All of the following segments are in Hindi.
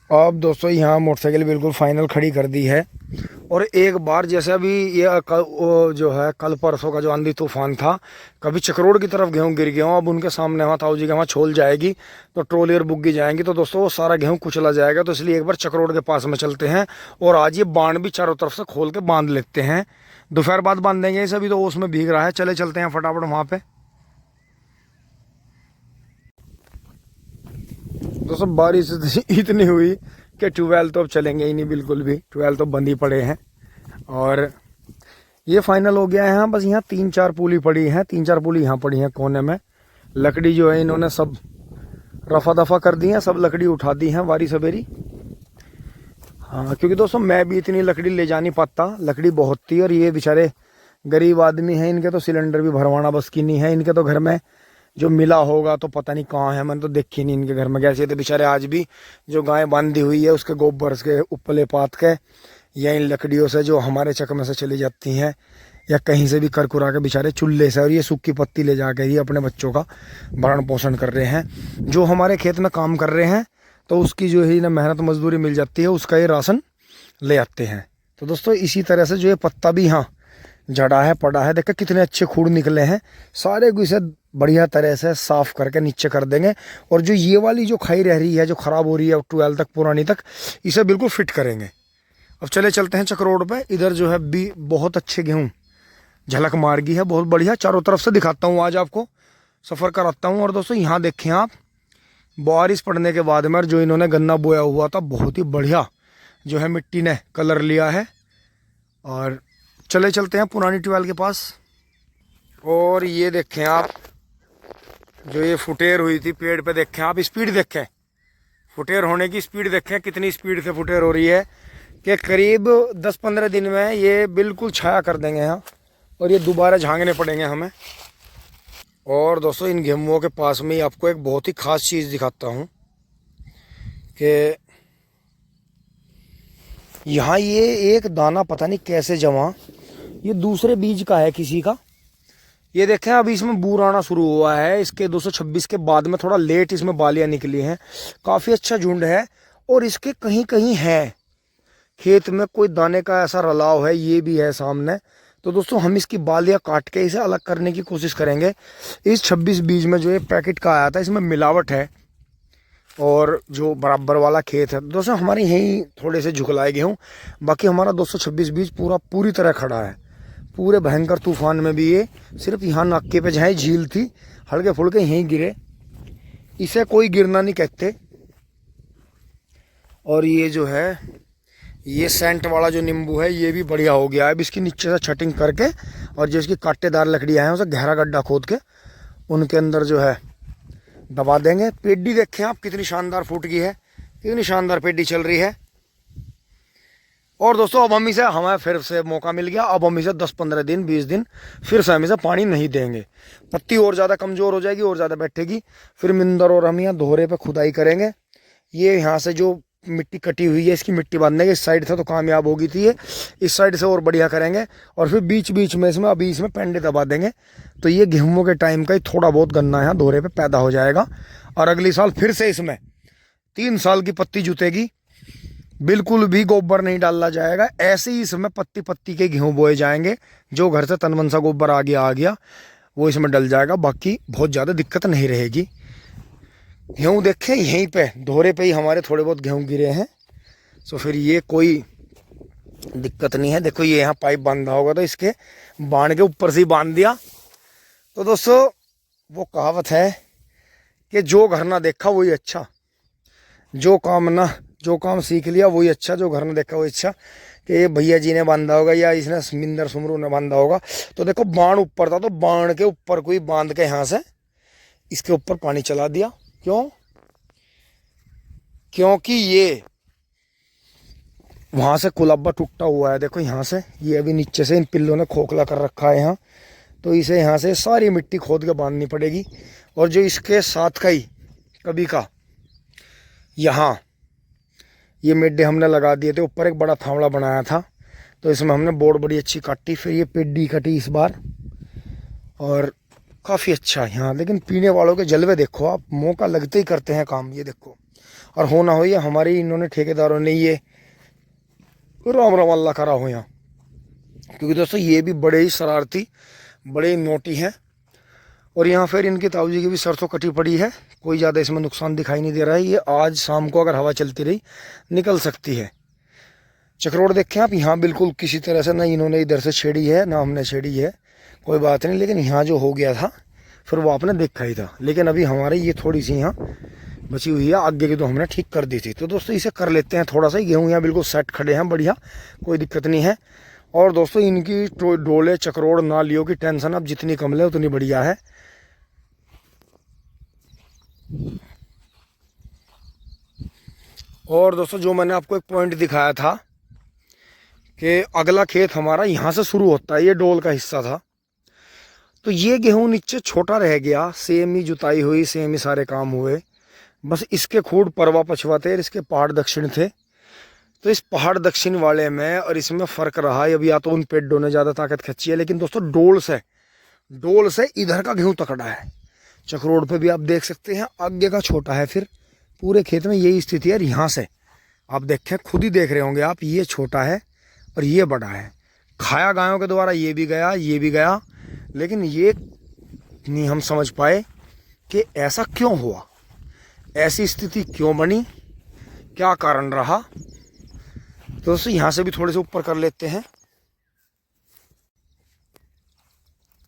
अब दोस्तों यहाँ मोटरसाइकिल बिल्कुल फाइनल खड़ी कर दी है। और एक बार जैसे अभी ये जो है कल परसों का जो आंधी तूफान था, कभी चक्रोड़ की तरफ गेहूँ गिर गया हूँ। अब उनके सामने वहाँ ताऊ जी के वहाँ छोल जाएगी तो ट्रॉली और बुग्गी जाएंगी, तो दोस्तों वो सारा गेहूँ कुचला जाएगा। तो इसलिए एक बार चक्रोड़ के पास में चलते हैं और आज ये बांध भी चारों तरफ से खोल के बांध लेते हैं। दोपहर बाद बांधेंगे इसे, अभी तो उसमें भीग रहा है। चले चलते हैं फटाफट वहाँ पे। दोस्तों बारिश इतनी हुई कि ट्यूबवेल तो अब चलेंगे ही नहीं बिल्कुल भी, ट्यूबवेल तो बंद ही पड़े हैं। और ये फाइनल हो गया है। यहाँ बस यहाँ 3-4 पुली पड़ी हैं, 3-4 पुली यहाँ पड़ी हैं कोने में। लकड़ी जो है इन्होंने सब रफा दफा कर दी है, सब लकड़ी उठा दी है वारी सवेरी। हाँ, क्योंकि दोस्तों मैं भी इतनी लकड़ी ले जा नहीं पाता, लकड़ी बहुत थी। और ये बेचारे गरीब आदमी हैं, इनके तो सिलेंडर भी भरवाना बस की नहीं है। इनके तो घर में जो मिला होगा तो पता नहीं कहाँ है, मैंने तो देखी नहीं इनके घर में कैसे थे बेचारे। आज भी जो गाय बांधी हुई है उसके गोबर के उपले पात के या इन लकड़ियों से जो हमारे चकमे से चली जाती हैं या कहीं से भी कर कुरा के बेचारे चूल्हे से, और ये सूखी पत्ती ले जाकर ही अपने बच्चों का भरण पोषण कर रहे हैं। जो हमारे खेत में काम कर रहे हैं तो उसकी जो है ना मेहनत मजदूरी मिल जाती है, उसका ये राशन ले आते हैं। तो दोस्तों इसी तरह से जो ये पत्ता भी यहाँ जड़ा है पड़ा है, देखो कितने अच्छे खूड़ निकले हैं। सारे को इसे बढ़िया तरह से साफ करके नीचे कर देंगे। और जो ये वाली जो खाई रह रही है, जो खराब हो रही है 12 तक पुरानी तक, इसे बिल्कुल फिट करेंगे। अब चले चलते हैं चक्रोड पे। इधर जो है भी बहुत अच्छे गेहूँ झलक मार्गी है, बहुत बढ़िया। चारों तरफ से दिखाता हूँ, आज आपको सफ़र कराता हूँ। और दोस्तों यहाँ देखें आप, बारिश पड़ने के बाद में जो इन्होंने गन्ना बोया हुआ था, बहुत ही बढ़िया जो है मिट्टी ने कलर लिया है। और चले चलते हैं पुरानी ट्यूबवेल के पास। और ये देखें आप, जो ये फुटेर हुई थी पेड़ पे, देखें आप स्पीड देखें, फुटेर होने की स्पीड देखें कितनी स्पीड से फुटेर हो रही है कि करीब 10-15 दिन में ये बिल्कुल छाया कर देंगे यहाँ। और ये दोबारा झांकने पड़ेंगे हमें। और दोस्तों इन गेहूँओं के पास में ही आपको एक बहुत ही ख़ास चीज़ दिखाता हूँ कि यहाँ ये एक दाना पता नहीं कैसे जमा, ये दूसरे बीज का है किसी का। ये देखें अभी इसमें बूर आना शुरू हुआ है। इसके 226 के बाद में थोड़ा लेट इसमें बालियाँ निकली हैं। काफ़ी अच्छा झुंड है। और इसके कहीं कहीं है खेत में कोई दाने का ऐसा रलाव है, ये भी है सामने। तो दोस्तों हम इसकी बालियाँ काट के इसे अलग करने की कोशिश करेंगे। इस 26 बीज में जो ये पैकेट का आया था इसमें मिलावट है। और जो बराबर वाला खेत है दोस्तों हमारे यहीं थोड़े से झुकलाए गए हूँ, बाकी हमारा 226 बीज पूरी तरह खड़ा है। पूरे भयंकर तूफान में भी ये सिर्फ यहाँ नाके पे जहाँ झील थी हल्के फुल्के यहीं गिरे, इसे कोई गिरना नहीं कहते। और ये जो है ये सेंट वाला जो नींबू है ये भी बढ़िया हो गया है। अब इसकी नीचे से छटिंग करके और जो इसकी कांटेदार लकड़ियाँ हैं उसे गहरा गड्ढा खोद के उनके अंदर जो है दबा देंगे। पेड्डी देखें आप कितनी शानदार फूट गई है, कितनी शानदार पेड्डी चल रही है। और दोस्तों अब हमें फिर से मौका मिल गया। अब हम इसे 10-15 दिन 20 दिन फिर से हम इसे पानी नहीं देंगे। पत्ती और ज़्यादा कमज़ोर हो जाएगी और ज़्यादा बैठेगी। फिर मिंदर और हम यहाँ दोहरे पे खुदाई करेंगे। ये यहाँ से जो मिट्टी कटी हुई है इसकी मिट्टी बांधेंगे। इस साइड से तो कामयाब होगी थी ये, इस साइड से और बढ़िया करेंगे। और फिर बीच बीच में इसमें अभी इसमें पेंडे दबा देंगे। तो ये गेहूँ के टाइम का ही थोड़ा बहुत गन्ना यहाँ दोहरे पे पैदा हो जाएगा। और अगली साल फिर से इसमें 3 साल की पत्ती जुतेगी। बिल्कुल भी गोबर नहीं डालना जाएगा, ऐसे ही इसमें पत्ती पत्ती के गेहूँ बोए जाएंगे। जो घर से तनमन सा गोबर आ गया वो इसमें डल जाएगा। बाकी बहुत ज़्यादा दिक्कत नहीं रहेगी। गेहूँ देखें यहीं पे दोहरे पे ही हमारे थोड़े बहुत गेहूँ गिरे हैं, तो फिर ये कोई दिक्कत नहीं है। देखो ये यहाँ पाइप बांधा होगा तो इसके बांध के ऊपर से ही बांध दिया। तो दोस्तों वो कहावत है कि जो घर ना देखा वही अच्छा, जो काम सीख लिया वही अच्छा, जो घर ने देखा वही अच्छा। कि ये भैया जी ने बांधा होगा या इसने समिंदर सुमरू ने बांधा होगा। तो देखो बाण ऊपर था तो बाण के ऊपर कोई बांध के यहाँ से इसके ऊपर पानी चला दिया। क्योंकि ये वहाँ से कुलाबा टूटा हुआ है। देखो यहाँ से ये अभी नीचे से इन पिल्लों ने खोखला कर रखा है यहाँ, तो इसे यहाँ से सारी मिट्टी खोद के बांधनी पड़ेगी। और जो इसके साथ का ही कभी का यहाँ ये मिड्डे हमने लगा दिए थे, ऊपर एक बड़ा थावड़ा बनाया था तो इसमें हमने बोर्ड बड़ी अच्छी काटी। फिर ये पेड्डी कटी इस बार और काफ़ी अच्छा यहाँ। लेकिन पीने वालों के जलवे देखो आप, मौका लगते ही करते हैं काम। ये देखो और होना हो ये हमारे इन्होंने ठेकेदारों ने ये राम राम अल्लाह करा हो यहाँ, क्योंकि दोस्तों ये भी बड़े ही शरारती, बड़े ही नोटी हैं। और यहाँ फिर इनके ताऊजी की भी सरसों कटी पड़ी है, कोई ज़्यादा इसमें नुकसान दिखाई नहीं दे रहा है। ये आज शाम को अगर हवा चलती रही निकल सकती है। चक्रोड़ देखें आप, यहाँ बिल्कुल किसी तरह से ना इन्होंने इधर से छेड़ी है ना हमने छेड़ी है, कोई बात नहीं। लेकिन यहाँ जो हो गया था फिर वो आपने देखा ही था। लेकिन अभी हमारे ये थोड़ी सी यहाँ बची हुई है, आगे की तो हमने ठीक कर दी थी। तो दोस्तों इसे कर लेते हैं थोड़ा सा ही। गेहूँ यहाँ बिल्कुल सेट खड़े हैं, बढ़िया, कोई दिक्कत नहीं है। और दोस्तों इनकी डोले चक्रोड़ नालियों की टेंशन अब जितनी कम ले उतनी बढ़िया है। और दोस्तों जो मैंने आपको एक पॉइंट दिखाया था कि अगला खेत हमारा यहाँ से शुरू होता है, ये डोल का हिस्सा था। तो ये गेहूं नीचे छोटा रह गया, सेम ही जुताई हुई, सेम ही सारे काम हुए, बस इसके खूड परवा पछवा थे, इसके पहाड़ दक्षिण थे। तो इस पहाड़ दक्षिण वाले में और इसमें फ़र्क रहा है। अभी या तो उन पेड़ों ने ज़्यादा ताकत खींची है, लेकिन दोस्तों डोल से इधर का गेहूं तकड़ा है। चक्रोड़ पे भी आप देख सकते हैं, आगे का छोटा है। फिर पूरे खेत में यही स्थिति है। यहाँ से आप देखें, खुद ही देख रहे होंगे आप, ये छोटा है और ये बड़ा है। खाया गायों के द्वारा ये भी गया, लेकिन ये नहीं हम समझ पाए कि ऐसा क्यों हुआ, ऐसी स्थिति क्यों बनी, क्या कारण रहा। तो दोस्तों यहाँ से भी थोड़े से ऊपर कर लेते हैं।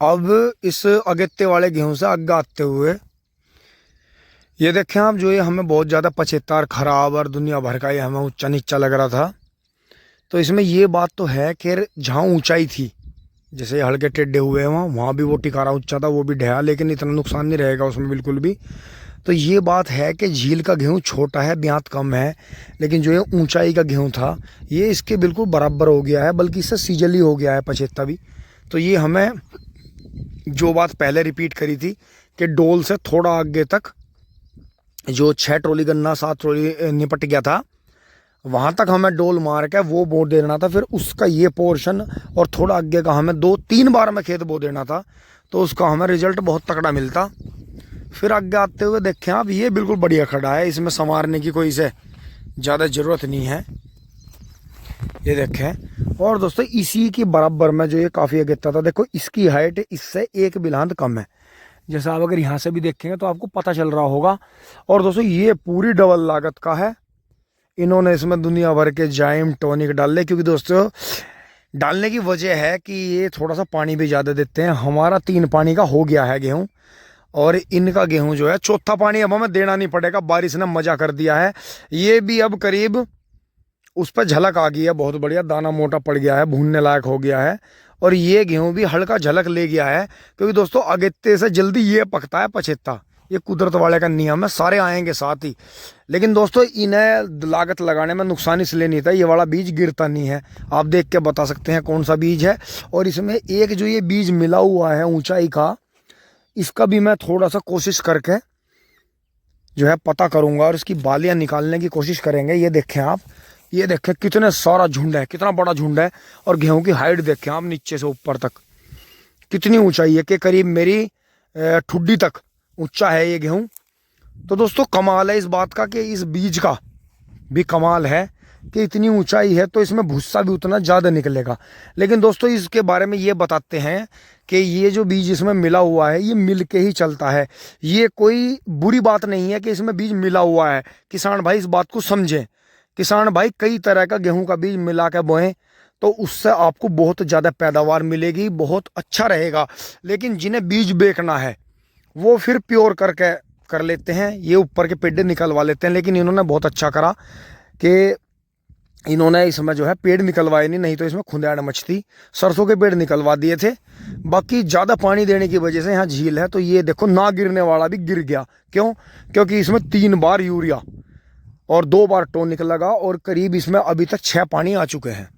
अब इस अगेते वाले गेहूं से आगे आते हुए ये देखें आप, जो ये हमें बहुत ज़्यादा पचेतार खराब और दुनिया भर का ये हमें ऊंचा नीचा लग रहा था। तो इसमें ये बात तो है कि जहाँ ऊंचाई थी, जैसे हल्के टेढ़े हुए हैं वहाँ भी वो टिकारा ऊंचा था, वो भी ढहा, लेकिन इतना नुकसान नहीं रहेगा उसमें बिल्कुल भी। तो ये बात है कि झील का गेहूं छोटा है, ब्यात कम है, लेकिन जो ये ऊंचाई का गेहूं था ये इसके बिल्कुल बराबर हो गया है, बल्कि इससे सीजली हो गया है पचेता भी। तो ये हमें जो बात पहले रिपीट करी थी कि डोल से थोड़ा आगे तक जो 6 ट्रॉली गन्ना 7 ट्रॉली निपट गया था, वहाँ तक हमें डोल मार के वो बो देना था। फिर उसका ये पोर्शन और थोड़ा आगे का हमें 2-3 बार में खेत बो देना था, तो उसका हमें रिजल्ट बहुत तगड़ा मिलता। फिर आगे आते हुए देखें आप, ये बिल्कुल बढ़िया खड़ा है, इसमें संवारने की कोई से ज़्यादा ज़रूरत नहीं है, ये देखें। और दोस्तों इसी की बराबर में जो ये काफ़ी अगेता था, देखो इसकी हाइट इससे 1 बिलांत कम है। जैसा आप अगर यहाँ से भी देखेंगे तो आपको पता चल रहा होगा। और दोस्तों ये पूरी डबल लागत का है। इन्होंने इसमें दुनिया भर के जाइम टॉनिक डाले, क्योंकि दोस्तों डालने की वजह है कि ये थोड़ा सा पानी भी ज़्यादा देते हैं। हमारा 3 पानी का हो गया है गेहूं, और इनका गेहूं जो है 4था पानी अब हमें देना नहीं पड़ेगा, बारिश ने मजा कर दिया है। ये भी अब करीब उस पर झलक आ गई है, बहुत बढ़िया, दाना मोटा पड़ गया है, भूनने लायक हो गया है। और ये गेहूं भी हल्का झलक ले गया है, क्योंकि दोस्तों अगेते से जल्दी ये पकता है पचेता। ये कुदरत वाले का नियम है, सारे आएंगे साथ ही। लेकिन दोस्तों इन्हें लागत लगाने में नुकसान इसलिए नहीं था, ये वाला बीज गिरता नहीं है। आप देख के बता सकते हैं कौन सा बीज है। और इसमें एक जो ये बीज मिला हुआ है ऊंचाई का, इसका भी मैं थोड़ा सा कोशिश करके जो है पता करूंगा, और इसकी बालियां निकालने की कोशिश करेंगे। ये देखें आप, ये देखें कितने सारा झुंड है, कितना बड़ा झुंड है। और गेहूं की हाइट देखें आप, नीचे से ऊपर तक कितनी ऊंचाई है कि करीब मेरी ठुड्डी तक ऊंचा है ये गेहूं। तो दोस्तों कमाल है इस बात का, कि इस बीज का भी कमाल है कि इतनी ऊंचाई है तो इसमें भूसा भी उतना ज़्यादा निकलेगा। लेकिन दोस्तों इसके बारे में ये बताते हैं कि ये जो बीज इसमें मिला हुआ है ये मिल के ही चलता है। ये कोई बुरी बात नहीं है कि इसमें बीज मिला हुआ है। किसान भाई इस बात को समझें। किसान भाई कई तरह का गेहूं का बीज मिला के बोएं तो उससे आपको बहुत ज़्यादा पैदावार मिलेगी, बहुत अच्छा रहेगा। लेकिन जिन्हें बीज बेचना है वो फिर प्योर करके कर लेते हैं, ये ऊपर के पेड़ निकलवा लेते हैं। लेकिन इन्होंने बहुत अच्छा करा कि इन्होंने इसमें जो है पेड़ निकलवाए नहीं तो इसमें खुंदेड़ मचती। सरसों के पेड़ निकलवा दिए थे। बाकी ज़्यादा पानी देने की वजह से यहाँ झील है, तो ये देखो ना गिरने वाला भी गिर गया। क्यों? क्योंकि इसमें 3 बार यूरिया और 2 बार टॉनिक लगा, और करीब इसमें अभी तक 6 पानी आ चुके हैं।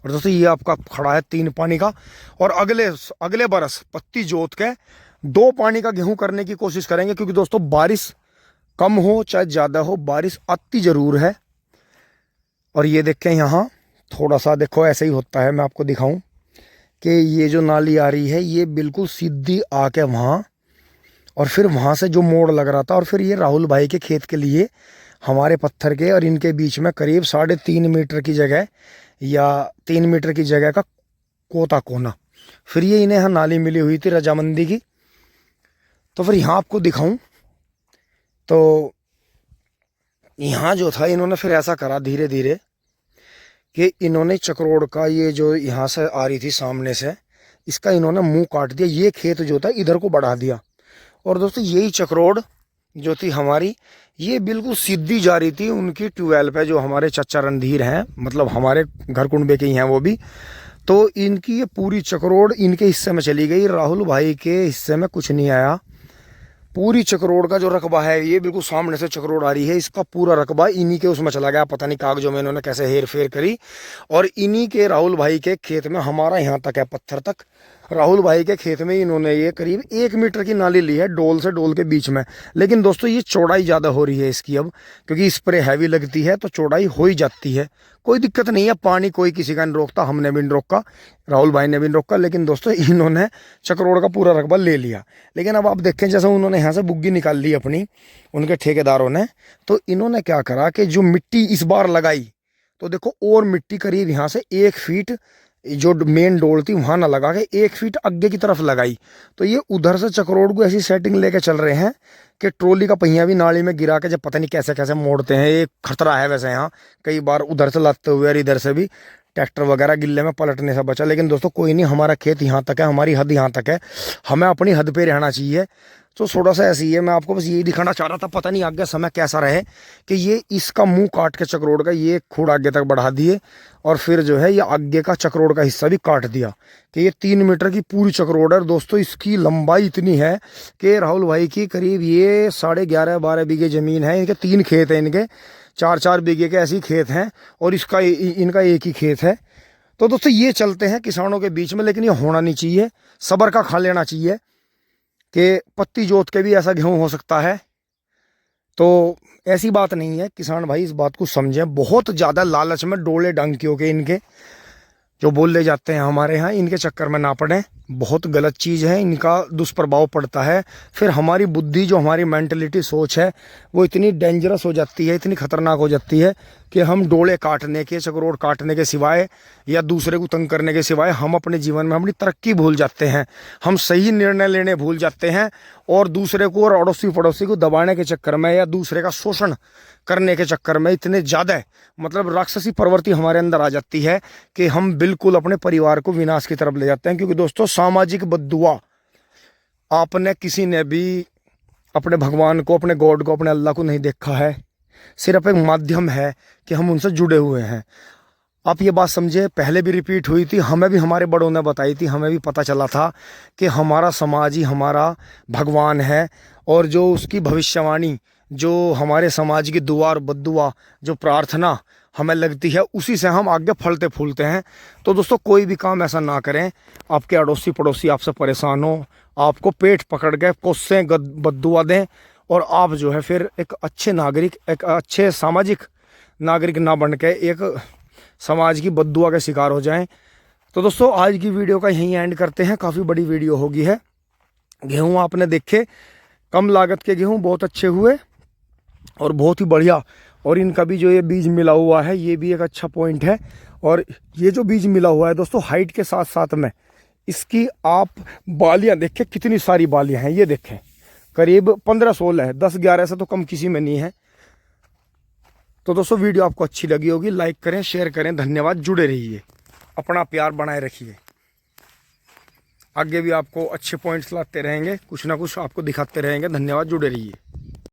और दोस्तों ये आपका खड़ा है 3 पानी का, और अगले बरस पत्ती जोत के 2 पानी का गेहूं करने की कोशिश करेंगे। क्योंकि दोस्तों बारिश कम हो चाहे ज़्यादा हो, बारिश आती ज़रूर है। और ये देखें यहाँ थोड़ा सा देखो ऐसे ही होता है। मैं आपको दिखाऊं कि ये जो नाली आ रही है ये बिल्कुल सीधी आके वहाँ, और फिर वहाँ से जो मोड़ लग रहा था, और फिर ये राहुल भाई के खेत के लिए हमारे पत्थर के और इनके बीच में करीब 3.5 मीटर की जगह या 3 मीटर की जगह का कोता कोना। फिर ये इन्हें यहाँ नाली मिली हुई थी रजामंदी की। तो फिर यहाँ आपको दिखाऊं तो यहाँ जो था इन्होंने फिर ऐसा करा धीरे धीरे कि इन्होंने चक्रोड़ का ये जो यहाँ से आ रही थी सामने से, इसका इन्होंने मुंह काट दिया। ये खेत जो था इधर को बढ़ा दिया। और दोस्तों यही चक्रोड़ जो थी हमारी, ये बिल्कुल सीधी जा रही थी उनकी ट्यूबवेल पे, जो हमारे चच्चा रणधीर हैं, मतलब हमारे घर कुंडे के ही हैं वो भी। तो इनकी ये पूरी चक्रोड़ इनके हिस्से में चली गई, राहुल भाई के हिस्से में कुछ नहीं आया। पूरी चक्रोड़ का जो रकबा है, ये बिल्कुल सामने से चक्रोड़ आ रही है, इसका पूरा रकबा इन्हीं के उसमें चला गया। पता नहीं कागजों में इन्होंने कैसे हेर फेर करी। और इन्हीं के राहुल भाई के खेत में, हमारा यहाँ तक है पत्थर तक, राहुल भाई के खेत में इन्होंने ये करीब 1 मीटर की नाली ली है डोल से डोल के बीच में। लेकिन दोस्तों ये चौड़ाई ज़्यादा हो रही है इसकी अब, क्योंकि स्प्रे हैवी लगती है तो चौड़ाई हो ही जाती है। कोई दिक्कत नहीं है, पानी कोई किसी का नहीं रोकता, हमने भी नहीं रोका, राहुल भाई ने भी नहीं रोका। लेकिन दोस्तों इन्होंने चक्रोड़ का पूरा रकबा ले लिया। लेकिन अब आप देखें, जैसे उन्होंने यहाँ से बुग्गी निकाल ली अपनी, उनके ठेकेदारों ने, तो इन्होंने क्या करा कि जो मिट्टी इस बार लगाई, तो देखो और मिट्टी करीब यहाँ से 1 फीट जो मेन डोल थी वहां ना लगा के 1 फीट आगे की तरफ लगाई। तो ये उधर से चक्रोड़ को ऐसी सेटिंग लेके चल रहे हैं कि ट्रॉली का पहिया भी नाली में गिरा के, जब पता नहीं कैसे कैसे मोड़ते हैं। ये खतरा है वैसे यहाँ, कई बार उधर से लाते हुए और इधर से भी ट्रैक्टर वगैरह गिल्ले में पलटने से बचा। लेकिन दोस्तों कोई नहीं, हमारा खेत यहाँ तक है, हमारी हद यहाँ तक है, हमें अपनी हद पे रहना चाहिए। तो थोड़ा सा ऐसी है, मैं आपको बस यही दिखाना चाह रहा था। पता नहीं आगे समय कैसा रहे कि ये इसका मुंह काट के चक्रोड़ का ये खूड़ आगे तक बढ़ा दिए, और फिर जो है ये आगे का चक्रोड़ का हिस्सा भी काट दिया कि ये 3 मीटर की पूरी चक्रोड़ है। दोस्तों इसकी लंबाई इतनी है कि राहुल भाई की करीब ये 11.5-12 बीघे ज़मीन है, इनके 3 खेत हैं, इनके 4-4 बीघे के ऐसे खेत हैं, और इसका इनका एक ही खेत है। तो दोस्तों ये चलते हैं किसानों के बीच में, लेकिन ये होना नहीं चाहिए, सब्र का खा लेना चाहिए कि पत्ती जोत के भी ऐसा गेहूं हो सकता है। तो ऐसी बात नहीं है, किसान भाई इस बात को समझें। बहुत ज़्यादा लालच में डोले डंकियों के इनके जो बोले जाते हैं हमारे यहाँ, इनके चक्कर में ना पड़ें। बहुत गलत चीज़ है, इनका दुष्प्रभाव पड़ता है। फिर हमारी बुद्धि, जो हमारी मेंटलिटी सोच है, वो इतनी डेंजरस हो जाती है, इतनी खतरनाक हो जाती है कि हम डोले काटने के, चक्रोड़ काटने के सिवाय या दूसरे को तंग करने के सिवाय हम अपने जीवन में अपनी तरक्की भूल जाते हैं, हम सही निर्णय लेने भूल जाते हैं, और दूसरे को और अड़ोसी पड़ोसी को दबाने के चक्कर में या दूसरे का शोषण करने के चक्कर में इतने ज़्यादा मतलब राक्षसी प्रवृत्ति हमारे अंदर आ जाती है कि हम बिल्कुल अपने परिवार को विनाश की तरफ ले जाते हैं। क्योंकि दोस्तों सामाजिक बद्दुआ, आपने किसी ने भी अपने भगवान को, अपने गॉड को, अपने अल्लाह को नहीं देखा है, सिर्फ एक माध्यम है कि हम उनसे जुड़े हुए हैं। आप ये बात समझे, पहले भी रिपीट हुई थी, हमें भी हमारे बड़ों ने बताई थी, हमें भी पता चला था कि हमारा समाज ही हमारा भगवान है, और जो उसकी भविष्यवाणी, जो हमारे समाज की दुआ और बद्दुआ, जो प्रार्थना हमें लगती है, उसी से हम आगे फलते फूलते हैं। तो दोस्तों कोई भी काम ऐसा ना करें, आपके अड़ोसी पड़ोसी आपसे परेशान हो, आपको पेट पकड़ के कोसें बद्दुआ दें, और आप जो है फिर एक अच्छे नागरिक, एक अच्छे सामाजिक नागरिक ना बन के एक समाज की बद्दुआ के शिकार हो जाएं। तो दोस्तों आज की वीडियो का यहीं एंड करते हैं, काफ़ी बड़ी वीडियो होगी है। गेहूँ आपने देखे, कम लागत के गेहूँ बहुत अच्छे हुए और बहुत ही बढ़िया। और इनका भी जो ये बीज मिला हुआ है, ये भी एक अच्छा पॉइंट है। और ये जो बीज मिला हुआ है दोस्तों, हाइट के साथ साथ में इसकी आप बालियाँ देखें, कितनी सारी बालियाँ हैं, ये देखें करीब 15-16 है, 10-11 से तो कम किसी में नहीं है। तो दोस्तों वीडियो आपको अच्छी लगी होगी, लाइक करें, शेयर करें। धन्यवाद, जुड़े रहिए, अपना प्यार बनाए रखिए। आगे भी आपको अच्छे पॉइंट्स लाते रहेंगे, कुछ ना कुछ आपको दिखाते रहेंगे। धन्यवाद, जुड़े रहिए।